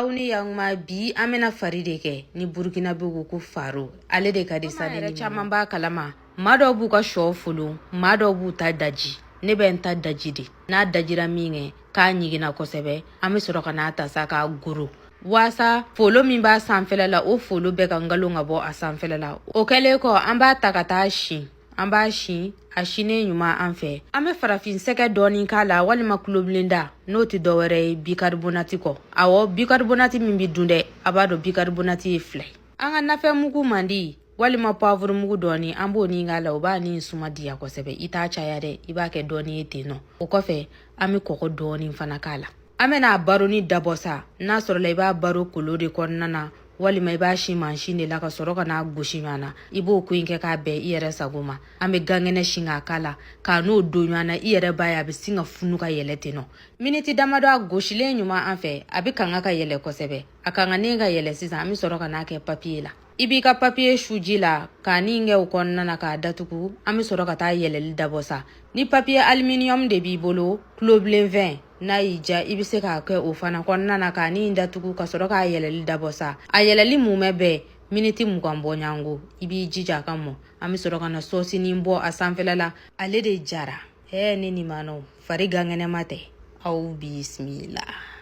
Auni yang ma bi amena faride ke ni Burkina Bugu ku faru ale de kadi sani ni chama ba kalama mado bu ka sho fulu mado bu ta daji ne ben ta daji de na dajira minge ka nyigina kosebe ame soro kana ta saka guru wasa folo min ba sanfela la o folo be ka ngalo ngabo a sanfela la o kele ko amba takata shi amba shi a shine nyuma anfe ame farafin seke doni kala walima kloblinda no ti dowere bicarbonate ko awo bicarbonate min bi dunde abado bicarbonate fle anga nafe mugu mandi walima poivre mugu doni ambo ni ngala oba ni suma dia ko sebe ita chaya de iba ke doni eteno o kofe ame koko doni fana kala ame na baro ni dabosa na soro le ba baro kolode konnana walima iba shi manshine la ka soro kana goshi mana ibo ku inke ka be iyere saguma ame gangene shinga kala ka no do nyana iyere baya be singa funu ka yelete no miniti damado a goshi le nyuma anfe abi kanga ka yele kosebe akanga nenga yele sisa ami soro kana ke papier la ibi ka papier shuji la ka ninge ukonna na ka datuku ami soro ka ta yele dabosa ni papier aluminium de bi bolo cloblen 20 na ija ibi se ka ke o fana konna na ka ni datuku ka soro ka yele dabosa a yele mume be miniti mugambo nyango ibi jija kamo ami soro kana sosi nimbo asanfela la ale de jara ni mano fari gangene mate au bismillah.